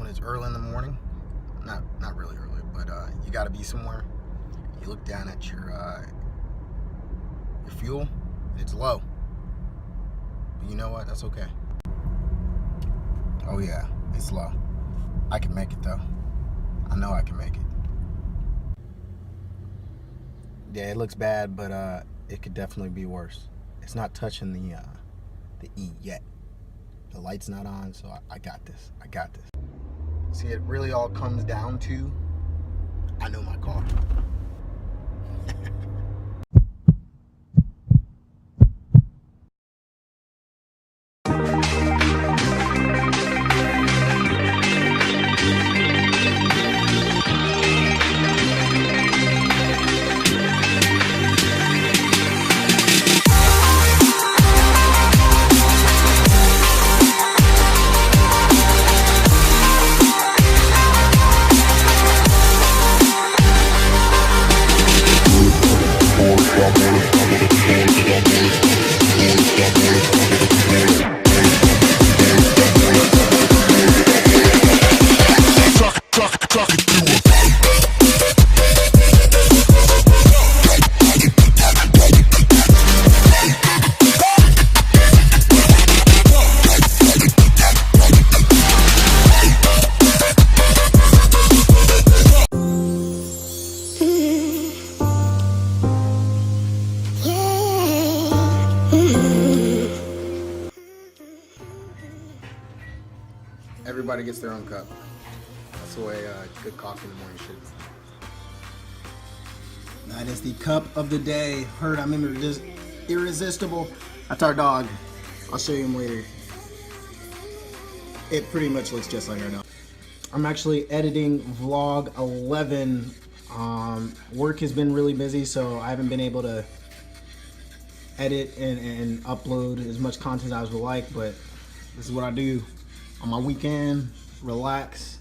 when it's early in the morning. Not really early, but you got to be somewhere. You look down at your fuel, it's low. But you know what? That's okay. Oh yeah, it's low. I can make it though. I know I can make it. Yeah, it looks bad, but it could definitely be worse. It's not touching the E yet. The light's not on, so I got this. I got this. See, it really all comes down to, I know my car. Everybody gets their own cup. That's the way good coffee in the morning should. That is the cup of the day. Heard I'm irresistible. That's our dog. I'll show you him later. It pretty much looks just like our dog. I'm actually editing vlog 11. Work has been really busy, so I haven't been able to edit and upload as much content as I would like, but this is what I do on my weekend. Relax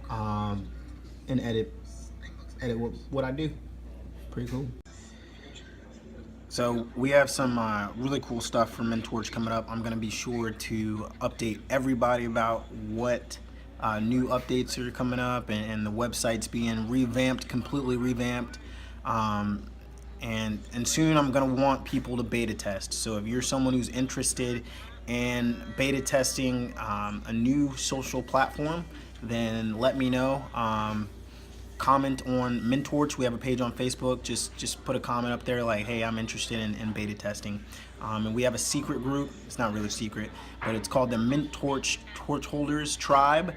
and edit what I do. Pretty cool. So we have some really cool stuff from Mentorch coming up. I'm going to be sure to update everybody about what new updates are coming up, and the website's being revamped, completely revamped. And soon I'm going to want people to beta test. So if you're someone who's interested in beta testing a new social platform, then let me know. Comment on Mentorch. We have a page on Facebook. Just put a comment up there like, hey, I'm interested in beta testing. And we have a secret group. It's not really secret, but it's called the Mentorch Torch Holders Tribe.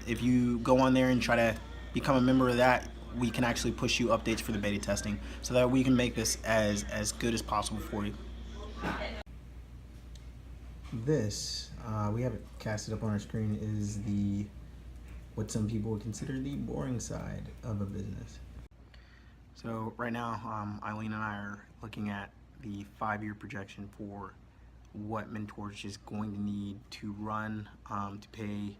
If you go on there and try to become a member of that, we can actually push you updates for the beta testing so that we can make this as good as possible for you. This, we have it casted up on our screen, is what some people would consider the boring side of a business. So right now, Eileen and I are looking at the 5-year projection for what Mentorch is going to need to run, to pay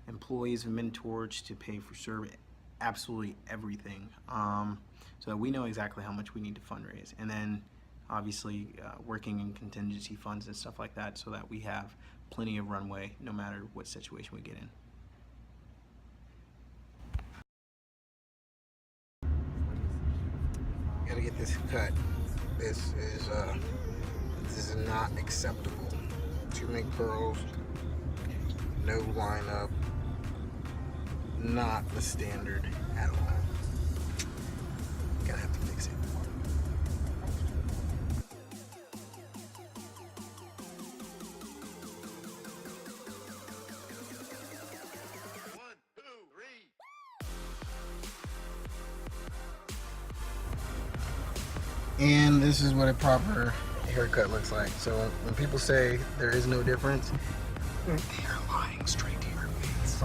employees of Mentorch, to pay for service, absolutely everything, so that we know exactly how much we need to fundraise, and then obviously working in contingency funds and stuff like that, so that we have plenty of runway no matter what situation we get in. Gotta get this cut. This is not acceptable. Too many curls, no lineup, not the standard at all. Gonna have to fix it. And this is what a proper haircut looks like. So when people say there is no difference, they're lying straight to your face.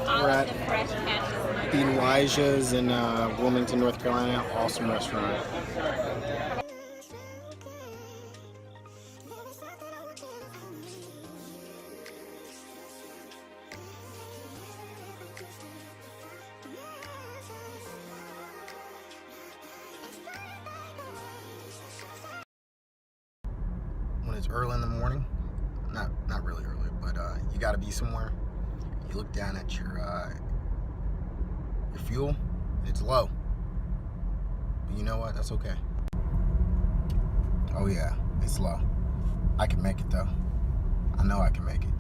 We're at the Elijah's in Wilmington, North Carolina. Awesome restaurant. It's early in the morning. Not really early, but you got to be somewhere. You look down at your fuel. It's low. But you know what? That's okay. Oh yeah, it's low. I can make it though. I know I can make it.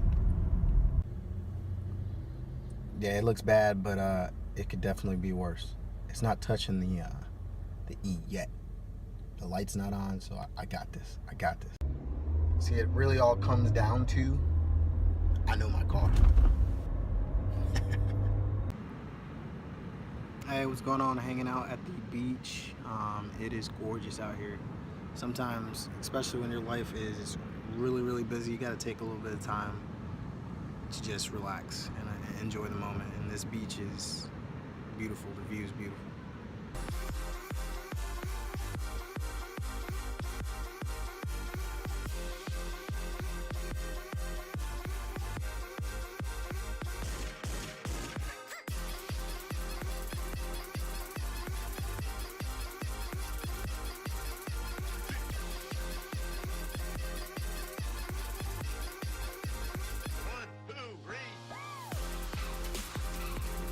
Yeah, it looks bad, but it could definitely be worse. It's not touching the E yet. The light's not on, so I got this. I got this. See, it really all comes down to, I know my car. Hey, what's going on? Hanging out at the beach. It is gorgeous out here. Sometimes, especially when your life is really, really busy, you got to take a little bit of time to just relax and enjoy the moment. And this beach is beautiful. The view is beautiful.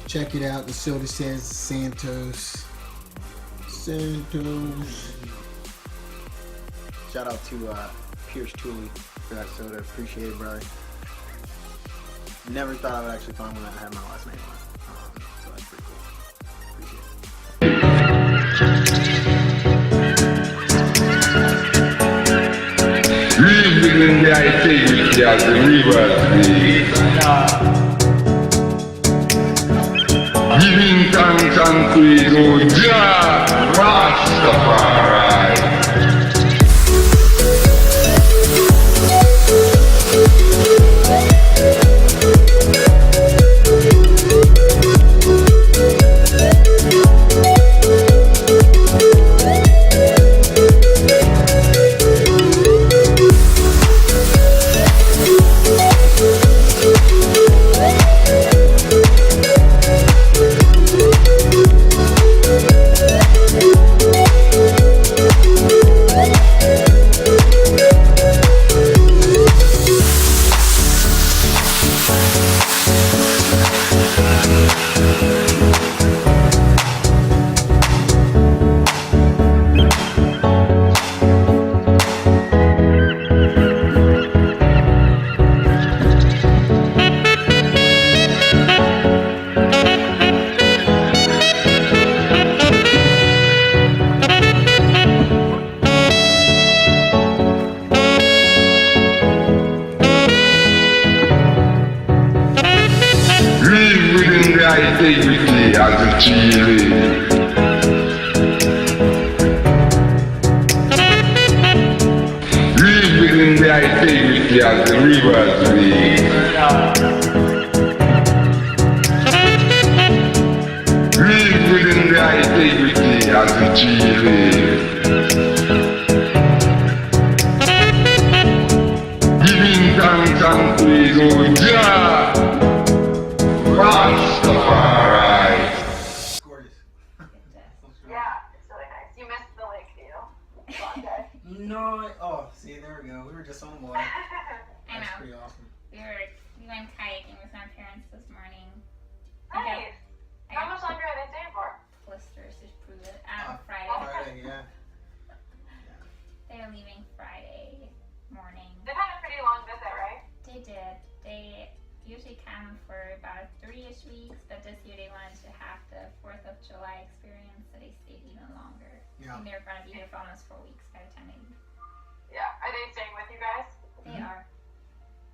Check it out. The soda says Santos. Santos. Shout out to Pierce Tooley for that soda. Appreciate it, brother. Never thought I would actually find one that had my last name on it. So that's pretty cool. Appreciate it. Rebuilding the integrity as the rivers be. Giving thanks and praise, oh Jah, Rastafari. Integrity as a Chile. Live within the integrity as the rivers lead. Live within the integrity as a Chile. Giving thanks and praise, oh Jah, Rastafari. Gorgeous. Yeah, it's really nice. You missed the lake view. Lavontay. No. Oh, see, there we go. We were just on the water. I That's know. pretty awesome. We went kayaking with my parents this morning. Nice. I How got much longer are they staying for? blisters to prove it. Friday, Friday. yeah. They are leaving Friday morning. They've had a pretty long visit, right? They did. They usually come for about 3-ish weeks, but this year they wanted to have the 4th of July experience, so they stayed even longer. Yeah. And they're going to be here for almost 4 weeks by the time they leave. Yeah. Are they staying with you guys? They are.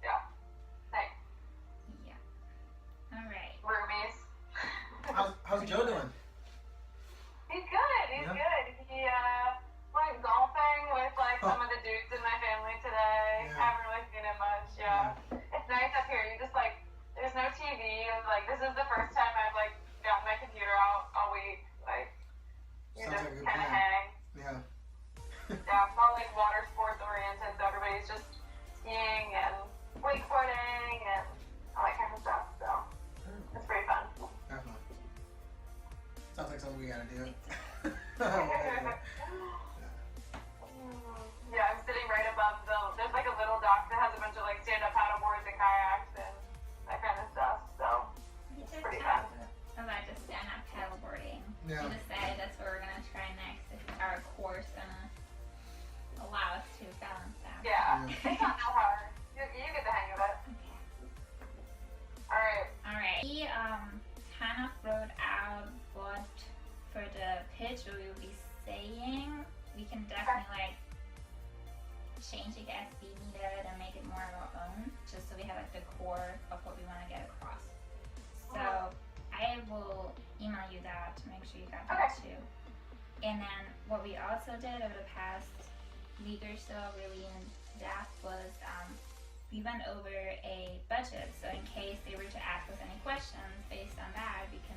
Yeah. Nice. Yeah. All right. Roomies. How's Joe doing? He's good. He's good. He went golfing with like some of the dudes in my family today. Yeah. Haven't really seen him much. Yeah. It's nice up here. You just like, there's no TV. It's like, this is the first time I've like gotten my computer out all week. Like, you Sounds just like a good kind of plan. hang. Yeah. Yeah, it's all like water sports oriented. So everybody's just skiing and wakeboarding and all that kind of stuff. So it's pretty fun. Definitely. Sounds like something we gotta do. Yeah, I'm sitting right above there's like a pitch, what we will be saying, we can definitely like change it as we need it and make it more of our own, just so we have like the core of what we want to get across. So I will email you that to make sure you got that too. And then what we also did over the past week or so, really in depth, was we went over a budget. So in case they were to ask us any questions based on that, we can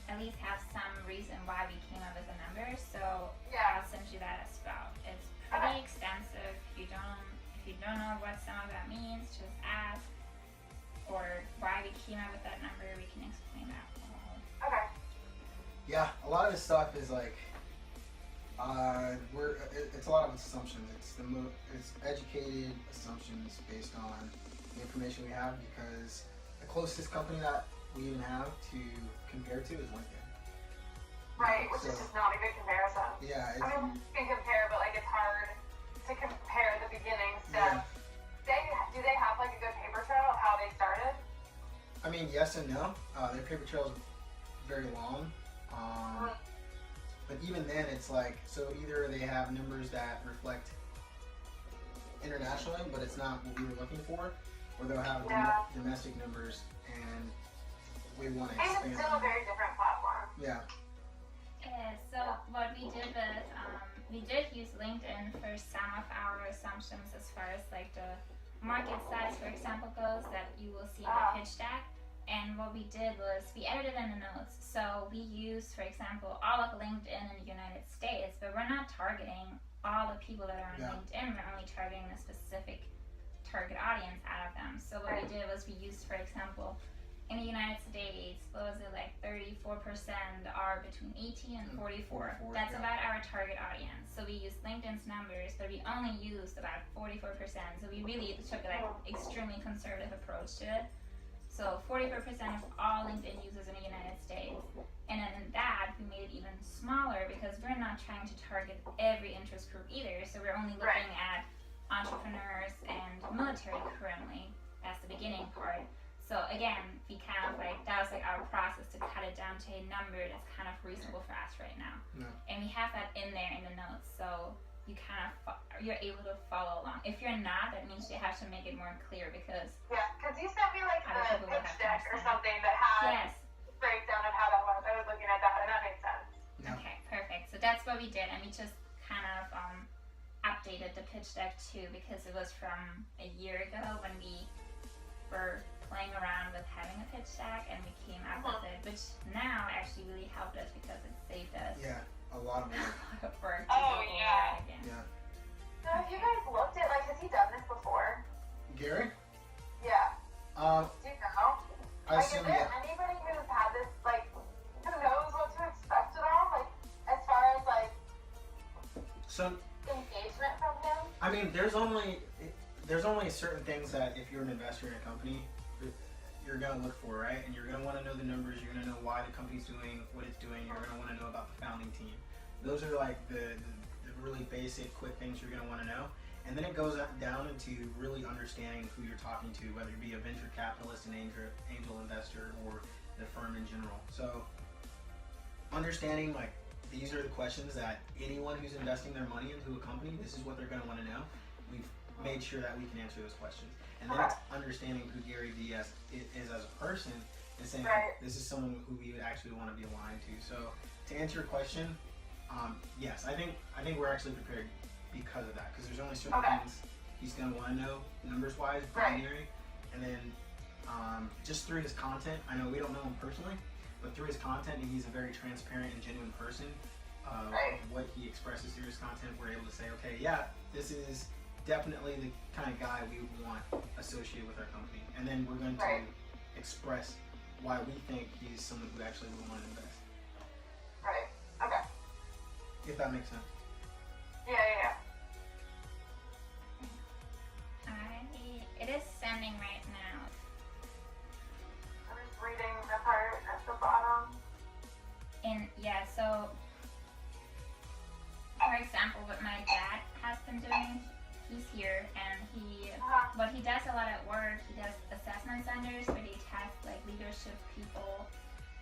at least have some reason why we came up with a number. So I'll send you that as well. It's pretty extensive. If you don't know what some of that means, just ask. Or why we came up with that number, we can explain that. Okay. Yeah, a lot of this stuff is like, it's a lot of assumptions. It's educated assumptions based on the information we have, because the closest company that we even have to compare to is LinkedIn. Right, which is just not a good comparison. Yeah. I mean, you can compare, but like it's hard to compare the beginning steps. Do they have like a good paper trail of how they started? I mean, yes and no. Their paper trail is very long. But even then, it's like, so either they have numbers that reflect internationally, but it's not what we were looking for, or they'll have domestic numbers, and we want to expand. It's still a very different platform. Yeah. So what we did was, we did use LinkedIn for some of our assumptions as far as like the market size, for example, goes, that you will see in the pitch deck. And what we did was we edited in the notes. So we used, for example, all of LinkedIn in the United States, but we're not targeting all the people that are on LinkedIn. We're only targeting a specific target audience out of them. So what we did was we used, for example, in the United States, what was it, like 34% are between 18 and 44. That's about our target audience. So we used LinkedIn's numbers, but we only used about 44%. So we really took like extremely conservative approach to it. So 44% of all LinkedIn users in the United States. And then in that, we made it even smaller because we're not trying to target every interest group either. So we're only looking at entrepreneurs and military currently as the beginning part. So again, we kind of like, that was like our process to cut it down to a number that's kind of reasonable for us right now. And we have that in there in the notes. So you kind of, you're able to follow along. If you're not, that means you have to make it more clear, because because you sent me like the pitch deck or something that had breakdown of how that was. I was looking at that and that made sense. Okay, perfect. So that's what we did, and we just kind of updated the pitch deck too, because it was from a year ago when we were playing around with having a pitch deck, and we came up with it, which now actually really helped us because it saved us a lot of work. a lot of work to go over it again. So have you guys looked at, like, has he done this before? Gary? Yeah. Do you know? I Like, assume, is there anybody who's had this, like, who knows what to expect at all? Like, as far as, like, So, engagement from him? I mean, there's only certain things that if you're an investor in a company, you're going to look for, right? And you're going to want to know the numbers, you're going to know why the company's doing what it's doing, you're going to want to know about the founding team. Those are like the really basic, quick things you're going to want to know. And then it goes down into really understanding who you're talking to, whether it be a venture capitalist, an angel investor, or the firm in general. So understanding, like, these are the questions that anyone who's investing their money into a company, this is what they're going to want to know. We've made sure that we can answer those questions. And then it's understanding who Gary Diaz is as a person and saying, this is someone who we would actually want to be aligned to. So to answer your question, yes, I think we're actually prepared because of that, because there's only certain things he's going to want to know numbers-wise, binary, and then just through his content, I know we don't know him personally, but through his content, and he's a very transparent and genuine person, of what he expresses through his content, we're able to say, okay, yeah, this is definitely the kind of guy we would want associated with our company. And then we're going to express why we think he's someone who actually would want to invest. Right. Okay. If that makes sense. Yeah. It is sending right now. I'm just reading the part at the bottom. And so for example, what my dad has been doing, he's here, and what he does a lot at work, he does assessment centers where he tests like leadership people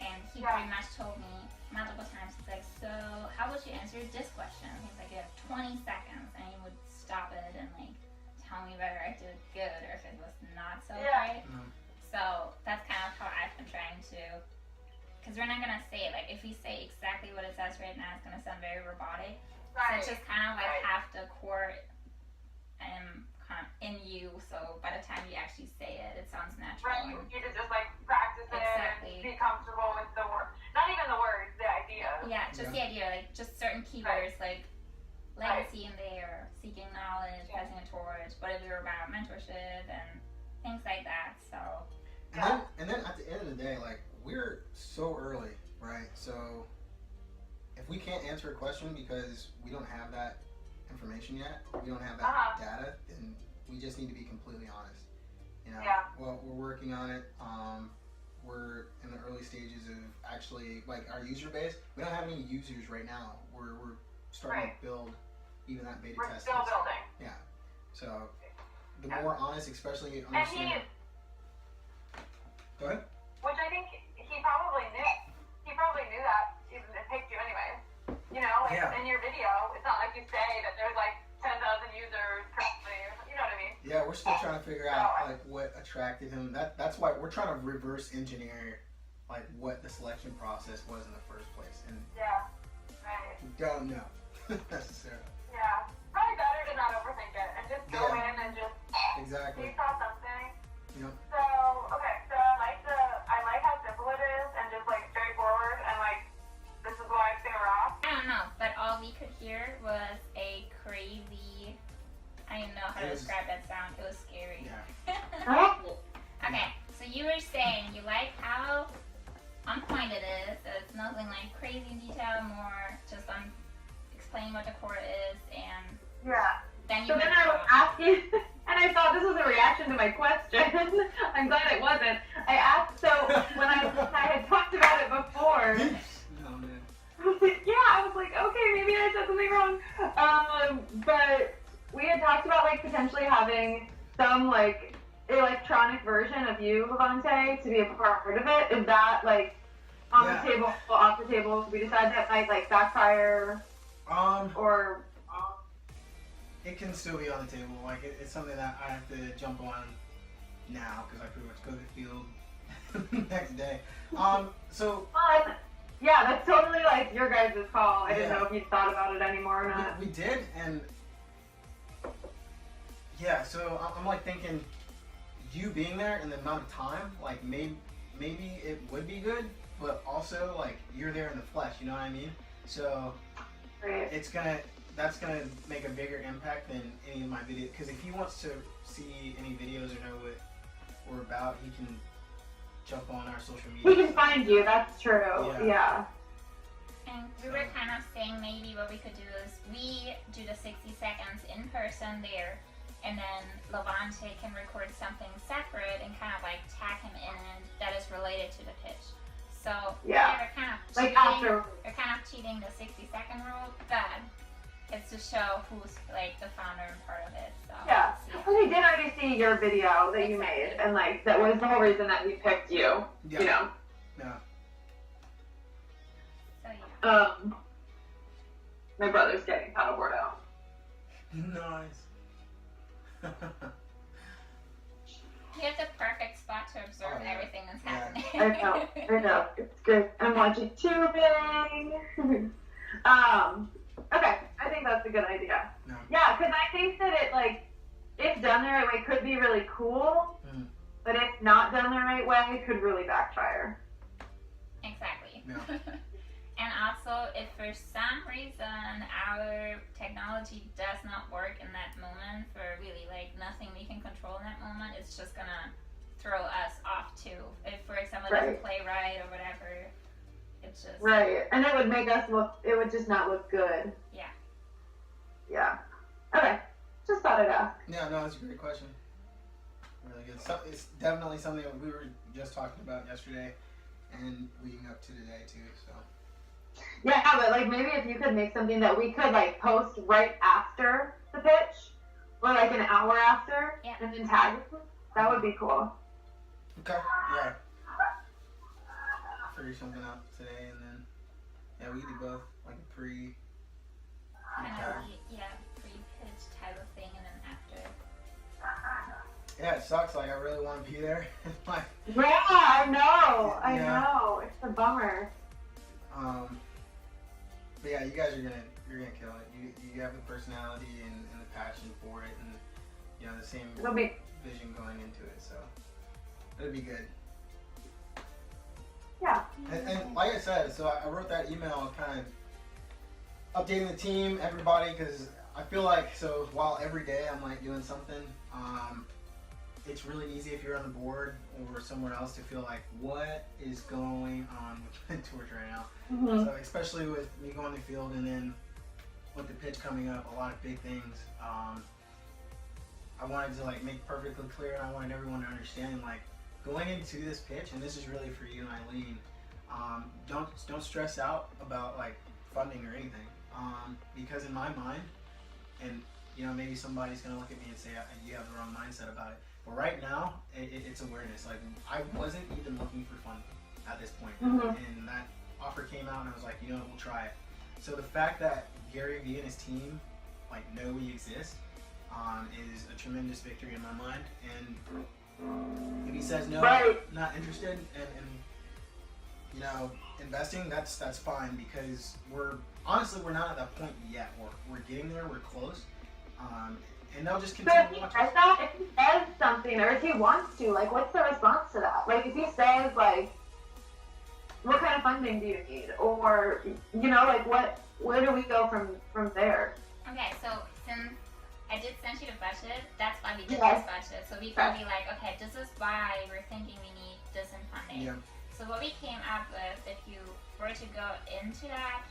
And he Yeah. pretty much told me multiple times, he's like, so how would you answer this question? He's like, you have 20 seconds, and he would stop it and like tell me whether I did good or if it was not so Yeah. right. So that's kind of how I've been trying to, because we're not gonna say it, like if we say exactly what it says right now, it's gonna sound very robotic. Right. So just kind of like Right. have the core kind of in you, so by the time you actually say it, it sounds natural. Right, you need to just like practice it Exactly. and be comfortable with the word. Not even the words, the idea. Yeah, just the idea, like just certain keywords like legacy in there, seeking knowledge, passing a torch, whatever about mentorship and things like that. So And then at the end of the day, like we're so early, right? So if we can't answer a question because we don't have that information yet, we don't have that data, then we just need to be completely honest. You know, Yeah. well, we're working on it. We're in the early stages of actually like our user base. We don't have any users right now. We're starting to build even that beta We're test. still building. Yeah. So the more honest, especially And understand. Go ahead. which I think he probably knew. He probably knew that even it picked you anyways. You know, like in your video, it's not like you say that there's like 10,000 users currently, or you know what I mean? Yeah, we're still trying to figure out like what attracted him. That's why we're trying to reverse engineer like what the selection process was in the first place, and Yeah. Right. we don't know necessarily. Yeah. Probably better to not overthink it and just go in and just Exactly. you saw something. Yep. So okay, so I like how simple it is and just like straightforward and like this is why it's gonna rock. I don't know, but all we could hear was a crazy. I don't even know how to describe that sound. It was scary. Yeah. Okay, so you were saying you like how on point it is. It's nothing like crazy in detail, more just on explaining what the core is, and Yeah. then you. So then I was asking, and I thought this was a reaction to my question. I'm glad it wasn't. I asked, so when I had talked about it before, No man. I was like, yeah, I was like, okay, maybe I said something wrong. But we had talked about like potentially having some like electronic version of you, Lavontay, to be a part of it. Is that like on the table, off the table? We decide that might like backfire, or it can still be on the table. Like it's something that I have to jump on now because I pretty much go to the field next day. So yeah, that's totally like your guys' call. I didn't know if you thought about it anymore or not. we did, and yeah. So I'm like thinking, you being there and the amount of time, like maybe it would be good, but also like you're there in the flesh. You know what I mean? So that's gonna make a bigger impact than any of my videos. Because if he wants to see any videos or know what we're about, he can jump on our social media. He can find you. That's true. Yeah. And we were kind of saying maybe what we could do is we do the 60 seconds in person there, and then Lavontay can record something separate and kind of like tag him in that is related to the pitch. So we're kind of cheating, we're kind of cheating the 60-second rule, but it's to show who's like the founder and part of it. So well, we did already see your video that you made, and like that was the whole reason that we picked you. Yeah. You know. Yeah. So my brother's getting paddleboard out. Nice. you have the perfect spot to observe everything that's happening. I know. It's good. I'm watching tubing. Okay, I think that's a good idea. No. Yeah, because I think that it, like, if done the right way, could be really cool, but if not done the right way, it could really backfire. Exactly. No. And also, if for some reason our technology does not work in that moment, for really like nothing we can control in that moment, it's just gonna throw us off too. If, for example, it doesn't play right or whatever, it's just... And it would make us look, it would just not look good. Yeah. Okay. Just thought I'd ask. Yeah, no, that's a great question. Really good. So, it's definitely something that we were just talking about yesterday and leading up to today too, so. Yeah, but like maybe if you could make something that we could like post right after the pitch, or like an hour after, and then tag it, that would be cool. Okay, yeah. figure something out today, and then yeah, we could do both, like a pre. Pre-pitch type of thing, and then after. Yeah, it sucks. Like I really want to be there. Like, Yeah, I know. I Yeah. know. It's a bummer. But yeah, you guys are gonna kill it. You have the personality and the passion for it, and you know the same It'll be. vision going into it. So it'll be good. Yeah. And like I said, so I wrote that email kind of updating the team, everybody, because I feel like, so while every day I'm like doing something, it's really easy if you're on the board or somewhere else to feel like, what is going on with Mentors right now? Mm-hmm. So especially with me going to the field and then with the pitch coming up, a lot of big things. I wanted to like make perfectly clear, and I wanted everyone to understand, like, going into this pitch, and this is really for you and Eileen, don't stress out about like funding or anything, because in my mind, and you know maybe somebody's gonna look at me and say you have the wrong mindset about it, but right now it's awareness. Like I wasn't even looking for funding at this point, and that offer came out, and I was like, you know what, we'll try it. So the fact that Gary Vee and his team like know we exist is a tremendous victory in my mind, and if he says no, Right. not interested in you know investing, that's fine, because we're not at that point yet. We're getting there. We're close, and they'll just So continue if he to watch says us. that, if he says something, or if he wants to, like, what's the response to that? Like, if he says, like, what kind of funding do you need? Or, you know, like, where do we go from there? Okay, so since I did send you the budget, that's why we did Yes. this budget. So we could be like, okay, this is why we're thinking we need this in funding. Yeah. So what we came up with, if you were to go into that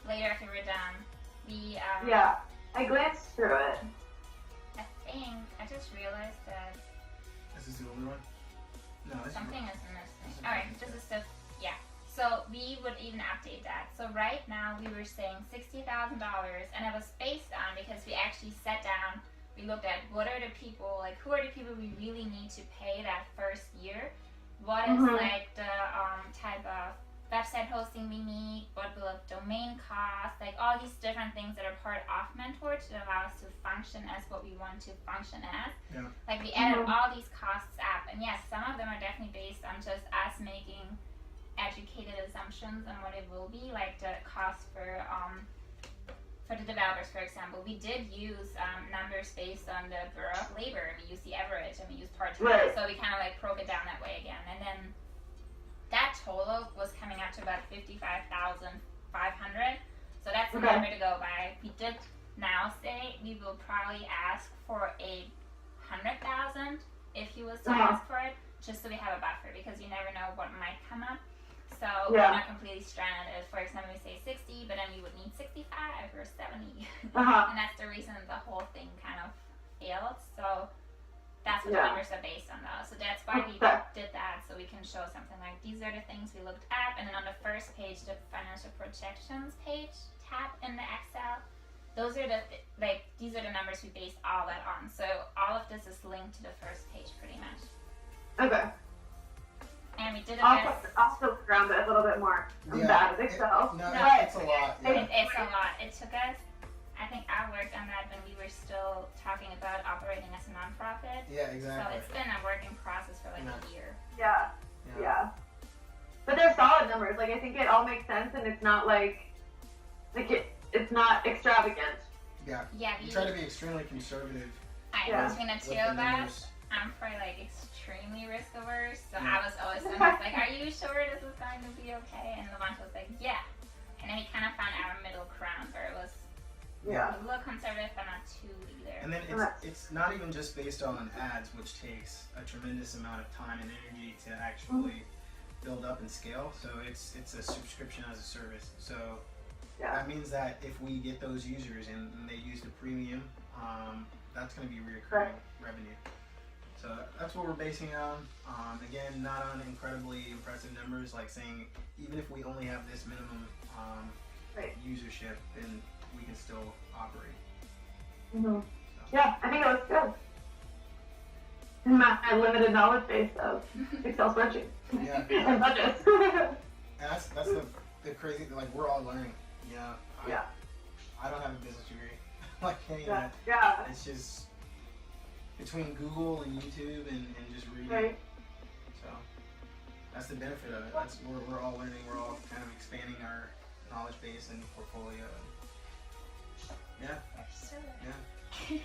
later after we're done, we Yeah, I glanced through it. I think I just realized that This is the only one. No, this something is This missing. is All right, missing. this is the So we would even update that. So right now we were saying $60,000, and it was based on, because we actually sat down, we looked at what are the people, like who are the people we really need to pay that first year. What is like the type of website hosting we need, what will a domain cost, like all these different things that are part of Mentor to allow us to function as what we want to function as. Yeah. Like we added all these costs up, and yes, some of them are definitely based on just us making educated assumptions on what it will be, like the cost for the developers, for example. We did use numbers based on the Bureau of Labor, and we used the average, and we used part-time, Right. so we kind of like broke it down that way again. And then that total was coming out to about $55,500. So that's the Okay. number to go by. We did now say we will probably ask for $100,000 if he was to ask for it, just so we have a buffer, because you never know what might come up. So Yeah. we're not completely stranded if, for example, we say 60, but then we would need 65 or 70. Uh-huh. And that's the reason the whole thing kind of failed. So that's what Yeah. the numbers are based on, though. So that's why we Okay. did that, so we can show something like these are the things we looked at. And then on the first page, the financial projections page tab in the Excel, those are these are the numbers we based all that on. So all of this is linked to the first page pretty much. Okay. And we did it I'll as poke around it a little bit more. I'm Yeah. bad at Excel. No, No, it's a lot. Yeah. it's a lot. It took us, I think I worked on that when we were still talking about operating as a nonprofit. Yeah, So exactly. it's been a working process for like a year. Yeah. But they're solid numbers. Like, I think it all makes sense, and it's not it's not extravagant. Yeah. Yeah, We try to be extremely conservative Yeah. between the with two the of us, numbers. I'm probably like extremely risk averse. So Yeah. I was always like, are you sure this is going to be okay? And Lavontay was like, yeah. And then we kind of found our middle ground where it was Yeah. a little conservative, but not too either. And then it's not even just based on ads, which takes a tremendous amount of time and energy to actually build up and scale. So it's a subscription as a service. So Yeah. that means that if we get those users and they use the premium, that's going to be reoccurring Right. revenue. So that's what we're basing it on. Again, not on incredibly impressive numbers, like saying even if we only have this minimum Right. usership, then we can still operate. Yeah, I think it was good. in my limited knowledge base of Excel spreadsheets Yeah. and budgets. And that's the crazy thing. Like we're all learning. Yeah. Yeah. I don't have a business degree. Like any of Yeah. that. Yeah. It's just between Google and YouTube and just reading. Right. So that's the benefit of it. That's we're all learning. We're all kind of expanding our knowledge base and portfolio. Yeah. Sure. Yeah.